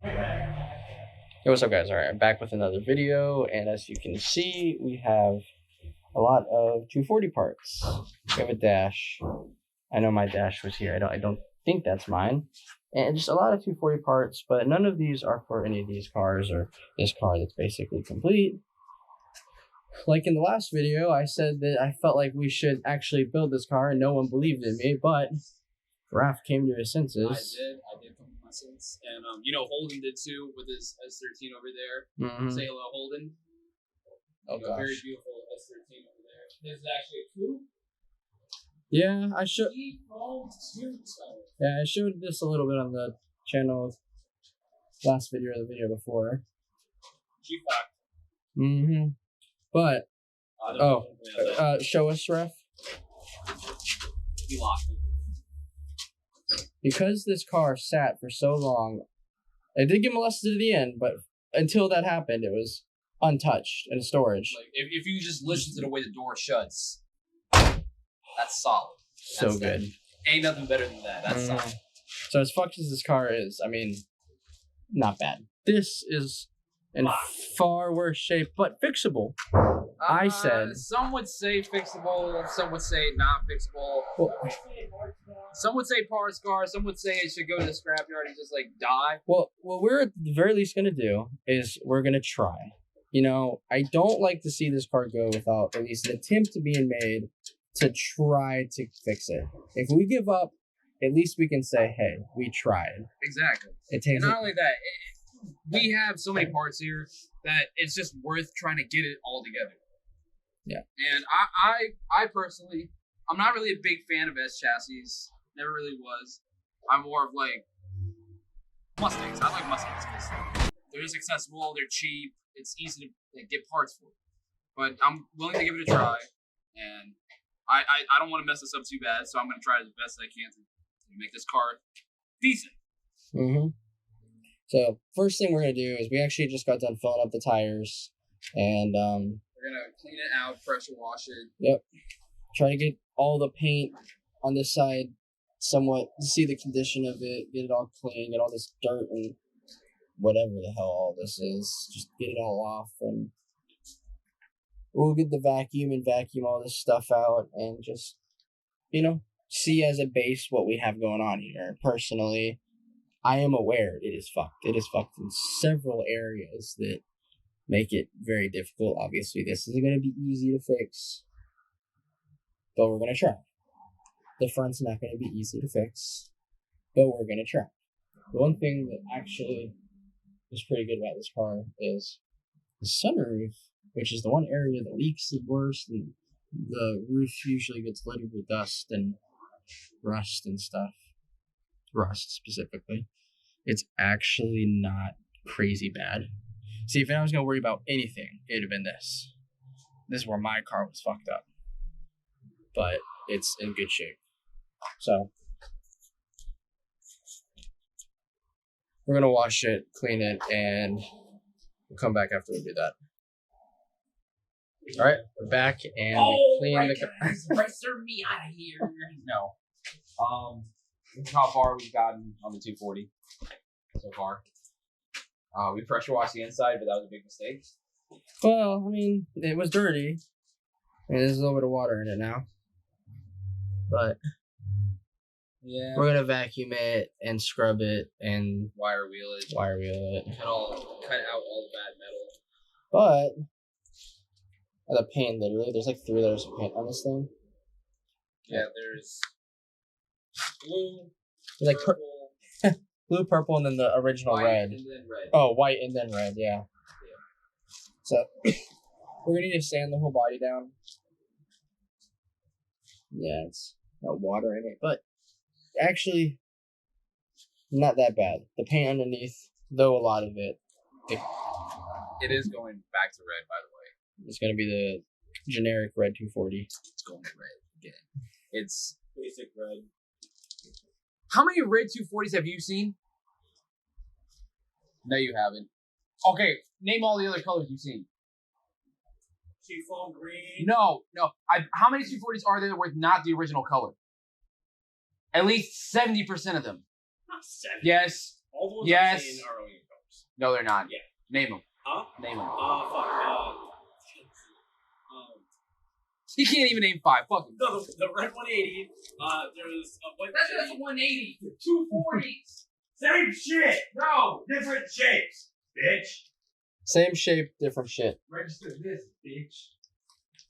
Hey, what's up, guys? All right, I'm back with another video, and as you can see, we have a lot of 240 parts. We have a dash. I know my dash was here. I don't think that's mine. And just a lot of 240 parts, but none of these are for any of these cars or this car that's basically complete. Like in the last video, I said that I felt like we should actually build this car, and no one believed in me, but Raph came to his senses. I did come to my senses. And, Holden did too with his S13 over there. Mm-hmm. Say hello, Holden. Oh, gosh. Very beautiful S13 over there. There's actually a coupe. Yeah, I showed this a little bit on the channel last video or the video before. G-Fact. Mm-hmm. But, show us, Ref. You lost it. Because this car sat for so long, I did get molested at the end, but until that happened, it was untouched in storage. Like, if you just listen to the way the door shuts, that's solid. So good. Ain't nothing better than that. That's solid. So as fucked as this car is, I mean, not bad. This is in far worse shape, but fixable. I said. Some would say fixable. Some would say not fixable. Well, some would say par scar. Some would say it should go to the scrapyard and just like die. Well, what we're at the very least gonna do is we're gonna try. You know, I don't like to see this car go without at least an attempt being made to try to fix it. If we give up, at least we can say, "Hey, we tried." Exactly. It takes. And not only that, we have so many parts here that it's just worth trying to get it all together. Yeah. And I personally, I'm not really a big fan of S chassis. Never really was. I'm more of like Mustangs. I like Mustangs because they're just accessible, they're cheap, it's easy to get parts for. But I'm willing to give it a try, and I don't want to mess this up too bad, so I'm going to try as best as I can to make this car decent. Mm-hmm. So first thing we're going to do is we actually just got done filling up the tires, and we're going to clean it out, pressure wash it. Yep. Try to get all the paint on this side somewhat, see the condition of it, get it all clean, get all this dirt and whatever the hell all this is, just get it all off, and we'll get the vacuum and vacuum all this stuff out and just, see as a base what we have going on here. Personally, I am aware it is fucked. It is fucked in several areas that make it very difficult. Obviously, this isn't going to be easy to fix, but we're going to try. The front's not going to be easy to fix, but we're going to try. The one thing that actually is pretty good about this car is the sunroof, which is the one area that leaks the worst, and the roof usually gets littered with dust and rust and stuff. Rust, specifically. It's actually not crazy bad. See, if I was going to worry about anything, it would have been this. This is where my car was fucked up. But it's in good shape. So, we're going to wash it, clean it, and we'll come back after we do that. Alright, we're back, and we clean the car. Serve me out of here. No. This is how far we've gotten on the 240 so far. We pressure washed the inside, but that was a big mistake. Well, I mean, it was dirty. And there's a little bit of water in it now. But yeah, we're gonna vacuum it and scrub it and wire wheel it. And all cut out all the bad metal. But the paint, literally, there's like 3 layers of paint on this thing. Yeah, there's blue, there's like purple, blue, purple, and then the original red. And then red. Oh, white and then red, yeah. So we're gonna need to sand the whole body down. Yeah, it's got water in it, but actually not that bad. The paint underneath, though, a lot of it. It is going back to red, by the way. It's gonna be the generic red 240. It's going to red again. It's basic red. How many red 240s have you seen? No, you haven't. Okay, name all the other colors you've seen. Seafoam green. No. How many 240s are there with not the original color? At least 70% of them. Not 70. Yes. All the ones Yes. I've seen are only color. No, they're not. Yeah. Name them. Huh? Name them. Fuck. He can't even name 5. Fuck him. No, the red 180. There's a white. That's just 180. 240s. Same shit. No. Different shapes, bitch. Same shape, different shit. Register this, bitch.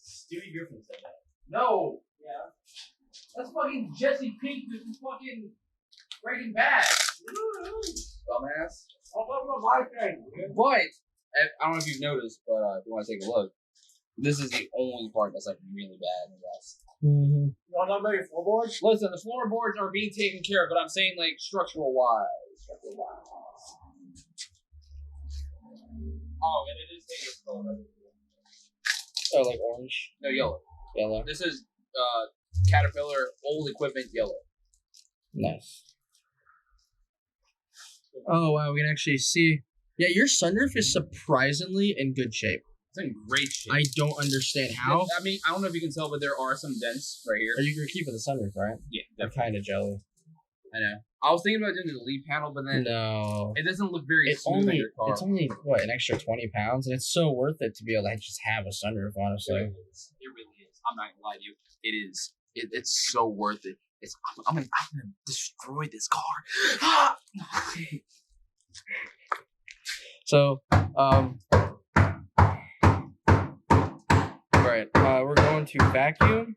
Stewie Griffin said that. No. Yeah. That's fucking Jesse Pinkman from fucking Breaking Bad. Dumbass. But I don't know if you've noticed, but if you want to take a look, this is the only part that's like really bad in the rest. Mm-hmm. You want to talk about your floorboards? Listen, the floorboards are being taken care of, but I'm saying like structural wise. Oh, and it is taking color. Oh, like orange, No, yellow. yellow. This is Caterpillar old equipment yellow. Nice. Oh wow, we can actually see. Yeah, your sunroof is surprisingly in good shape. It's in great shape. I don't understand how. I mean, I don't know if you can tell, but there are some dents right here. Are you gonna keep it the sunroof, right? Yeah, I'm kind of jelly. I know. I was thinking about doing the lead panel, but then No. it doesn't look very It's smooth on only your car. it's only what, an extra 20 pounds, and it's so worth it to be able to just have a sunroof. Honestly, It really is. I'm not gonna lie to you. It is. It's so worth it. It's. I'm gonna destroy this car. so right, we're going to vacuum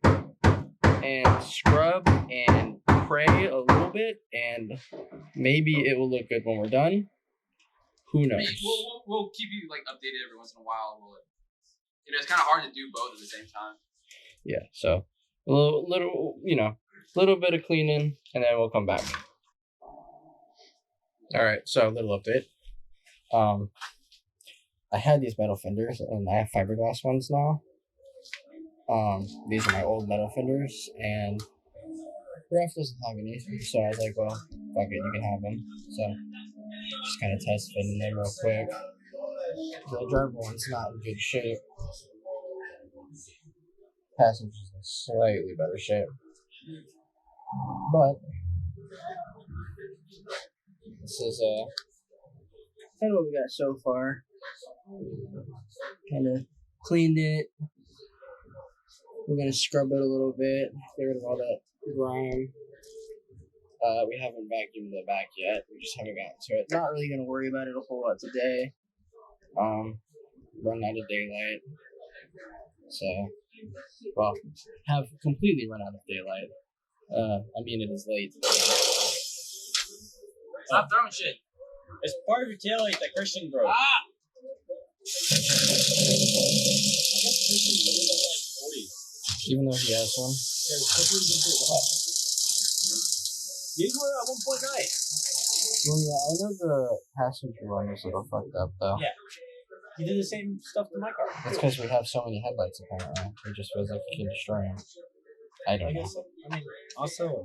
and scrub and pray a little bit, and maybe it will look good when we're done. Who I knows? mean, we'll keep you like updated every once in a while. It's kind of hard to do both at the same time. Yeah, so a little bit of cleaning, and then we'll come back. All right, so a little update. I had these metal fenders, and I have fiberglass ones now. These are my old metal fenders, and Ralph doesn't have any, so I was like, well, fuck it, you can have them. So just kind of test fitting them real quick. The driver one's not in good shape. Passenger's in slightly better shape. But this is kind of what we got so far. Kind of cleaned it. We're gonna scrub it a little bit, get rid of all that grime. We haven't vacuumed the back yet. We just haven't gotten to it. Not really gonna worry about it a whole lot today. Run out of daylight. So, well, have completely run out of daylight. I mean, it is late. Stop throwing shit. It's part of your taillight that Christian broke. Ah! I guess Christian really doesn't like 40s. Even though he has one. These were at one point nice. Well, yeah, I know the passenger one is a little fucked up, though. Yeah. He did the same stuff to my car. That's because we have so many headlights, apparently. It just feels like you can destroy them. I don't know. guess so. I mean, also,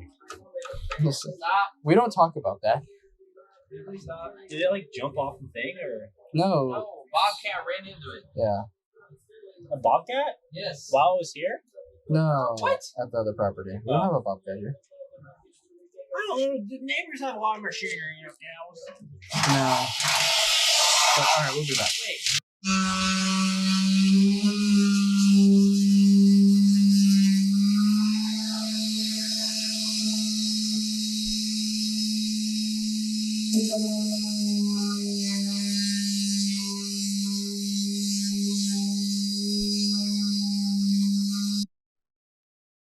Listen, Stop. we don't talk about that. Please stop. did it like jump off the thing or No. No, Bobcat ran into it. Yeah. a bobcat Yes. while I was here? No. What? At the other property. We don't have a bobcat here. I don't know. The neighbors have a lot of machinery. No. But, alright, we'll be back. Wait.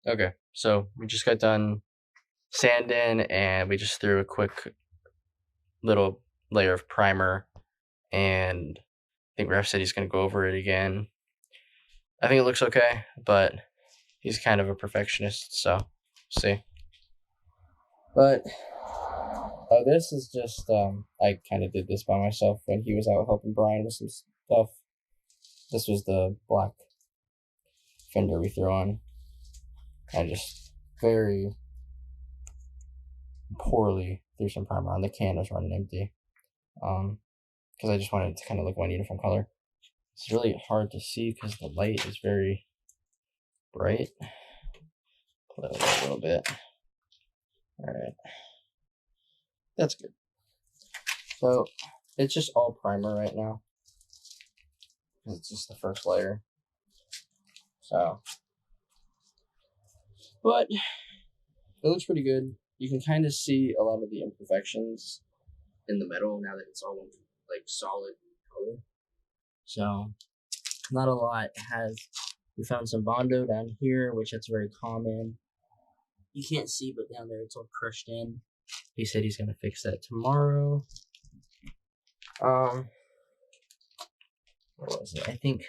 Okay, so we just got done sanding, and we just threw a quick little layer of primer, and I think Ref said he's going to go over it again. I think it looks okay, but he's kind of a perfectionist, so we'll see. But this is just I kind of did this by myself when he was out helping Brian with some stuff. This was the black fender we threw on. I just very poorly threw some primer on. The can was running empty. Because I just wanted it to kind of look one uniform color. It's really hard to see because the light is very bright. Pull it a little bit. Alright. That's good. So, It's just all primer right now. It's just the first layer. So, but it looks pretty good. You can kind of see a lot of the imperfections in the metal now that it's all like solid color. So, not a lot. We found some Bondo down here, which that's very common. You can't see, but down there it's all crushed in. He said he's gonna fix that tomorrow. What was it? I think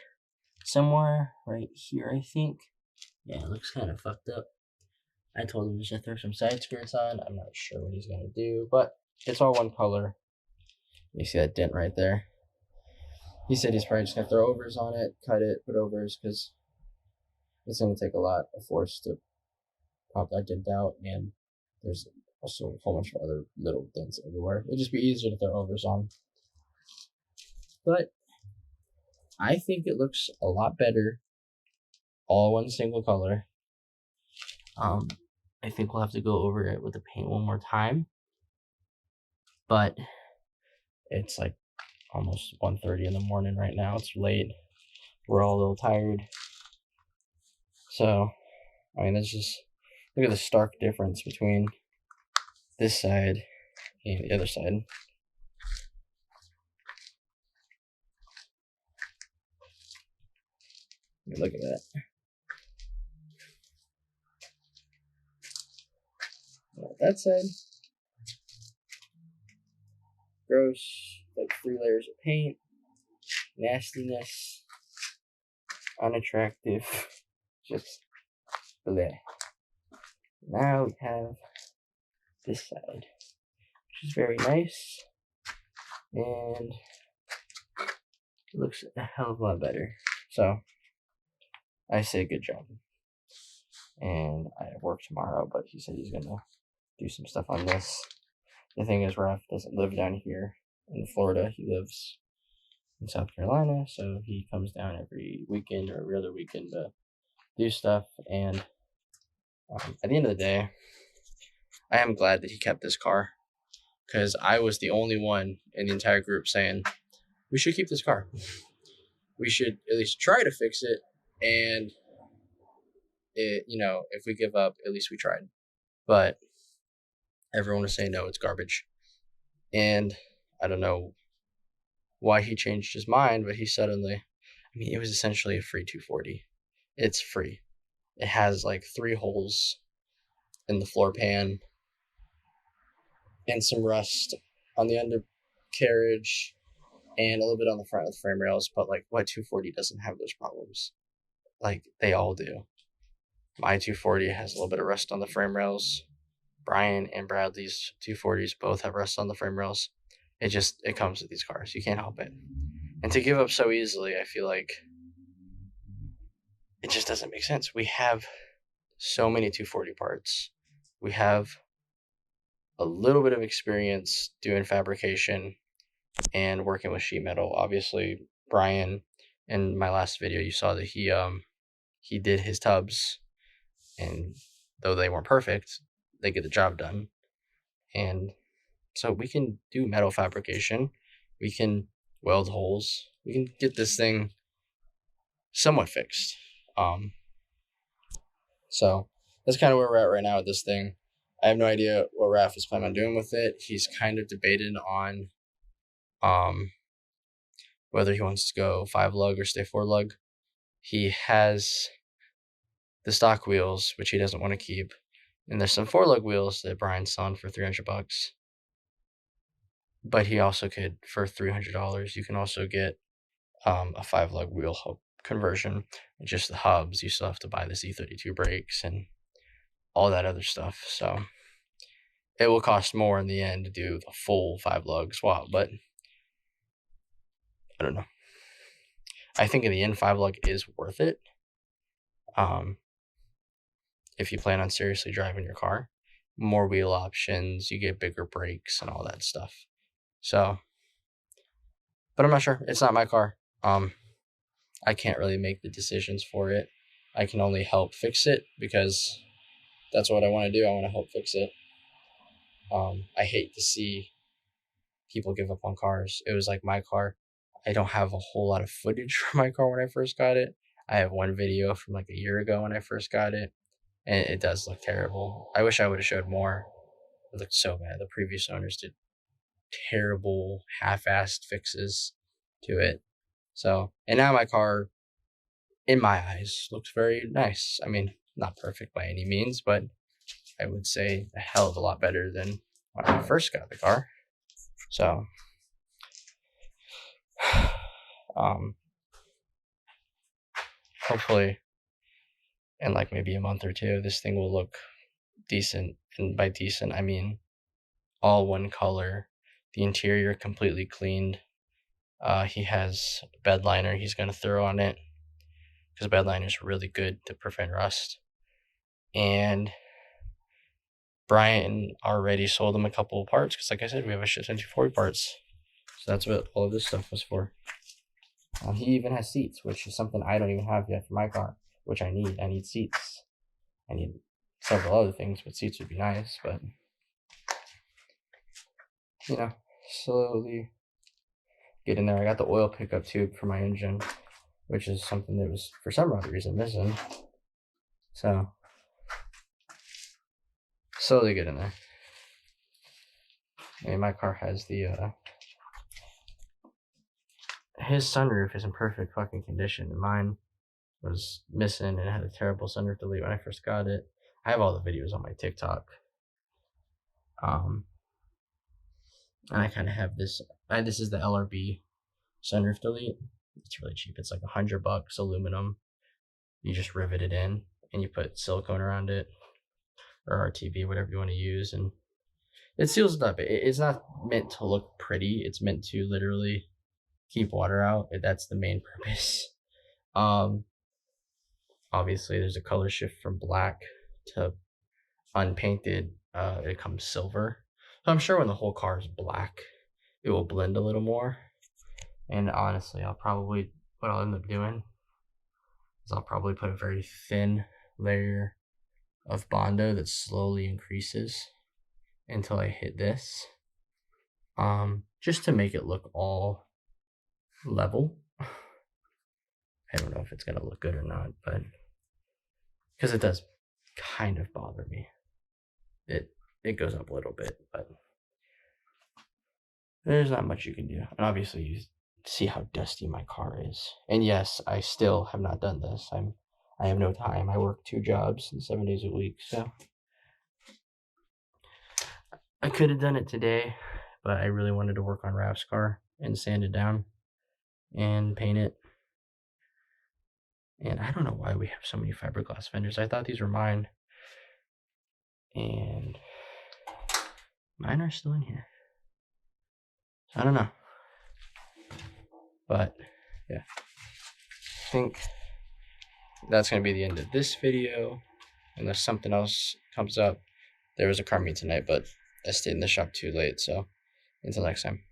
somewhere right here, I think. Yeah, it looks kind of fucked up. I told him just to throw some side skirts on. I'm not sure what he's gonna do, but it's all one color. You see that dent right there? He said he's probably just gonna throw overs on it, cut it, put overs, because it's gonna take a lot of force to pop that dent out, and there's also a whole bunch of other little dents everywhere. It'd just be easier to throw overs on. But I think it looks a lot better, all one single color. I think we'll have to go over it with the paint one more time. But it's like almost 1:30 in the morning right now. It's late. We're all a little tired. So, I mean, it's just, look at the stark difference between this side and the other side. Look at that. That side. Gross, like 3 layers of paint. Nastiness. Unattractive. Just bleh. Now we have this side, which is very nice. And it looks a hell of a lot better. So, I say good job. And I have work tomorrow, but he said he's gonna do some stuff on this. The thing is, Raph doesn't live down here in Florida. He lives in South Carolina, so he comes down every weekend or every other weekend to do stuff. And at the end of the day, I am glad that he kept this car, because I was the only one in the entire group saying we should keep this car. We should at least try to fix it, and if we give up, at least we tried. But everyone was saying no, it's garbage. And I don't know why he changed his mind, but he suddenly, it was essentially a free 240. It's free. It has like 3 holes in the floor pan and some rust on the undercarriage and a little bit on the front of the frame rails, but like, what 240 doesn't have those problems? Like, they all do. My 240 has a little bit of rust on the frame rails. Brian and Bradley's 240s both have rust on the frame rails. It comes with these cars. You can't help it. And to give up so easily, I feel like it just doesn't make sense. We have so many 240 parts. We have a little bit of experience doing fabrication and working with sheet metal. Obviously, Brian, in my last video, you saw that he did his tubs, and though they weren't perfect, they get the job done. And so we can do metal fabrication. We can weld holes. We can get this thing somewhat fixed. So that's kind of where we're at right now with this thing. I have no idea what Raph is planning on doing with it. He's kind of debated on whether he wants to go 5-lug or stay 4-lug. He has the stock wheels, which he doesn't want to keep. And there's some 4-lug wheels that Brian's selling for $300. But he also could, for $300, you can also get a 5-lug wheel hub conversion. Just the hubs, you still have to buy the Z32 brakes and all that other stuff. So it will cost more in the end to do the full 5-lug swap, but I don't know. I think in the end, 5-lug is worth it. If you plan on seriously driving your car, more wheel options, you get bigger brakes and all that stuff. So, but I'm not sure. It's not my car. I can't really make the decisions for it. I can only help fix it because that's what I want to do. I want to help fix it. I hate to see people give up on cars. It was like my car. I don't have a whole lot of footage from my car when I first got it. I have one video from like a year ago when I first got it, and it does look terrible. I wish I would have showed more. It looked so bad. The previous owners did terrible, half-assed fixes to it. So, and now my car, in my eyes, looks very nice. I mean, not perfect by any means, but I would say a hell of a lot better than when I first got the car. So, hopefully in like maybe a month or two, this thing will look decent. And by decent, I mean all one color, the interior completely cleaned. He has a bed liner he's going to throw on it, because bed liner is really good to prevent rust. And Brian already sold him a couple of parts, because like I said, we have a shit ton of 240 parts. So that's what all of this stuff was for. He even has seats, which is something I don't even have yet for my car, which I need. I need seats. I need several other things, but seats would be nice. But, you know, slowly get in there. I got the oil pickup tube for my engine, which is something that was, for some odd reason, missing. So, slowly get in there. I mean, my car has the, his sunroof is in perfect fucking condition, and mine was missing and had a terrible sunroof delete when I first got it. I have all the videos on my TikTok. And I kind of have this. This is the LRB sunroof delete. It's really cheap. It's like $100, aluminum. You just rivet it in, and you put silicone around it, or RTV, whatever you want to use, and it seals it up. It's not meant to look pretty. It's meant to literally keep water out. That's the main purpose. Obviously there's a color shift from black to unpainted. It comes silver. So I'm sure when the whole car is black, it will blend a little more. And honestly, what I'll end up doing is I'll probably put a very thin layer of Bondo that slowly increases until I hit this. Just to make it look all level. I don't know if it's gonna look good or not, but because it does kind of bother me. It goes up a little bit, but there's not much you can do. And obviously you see how dusty my car is. And yes, I still have not done this. I have no time. I work 2 jobs and 7 days a week, so I could have done it today, but I really wanted to work on Raf's car and sand it down and paint it. And I don't know why we have so many fiberglass fenders. I thought these were mine, and mine are still in here. I don't know, but yeah, I think that's gonna be the end of this video, unless something else comes up. There was a car meet tonight, but I stayed in the shop too late, so until next time.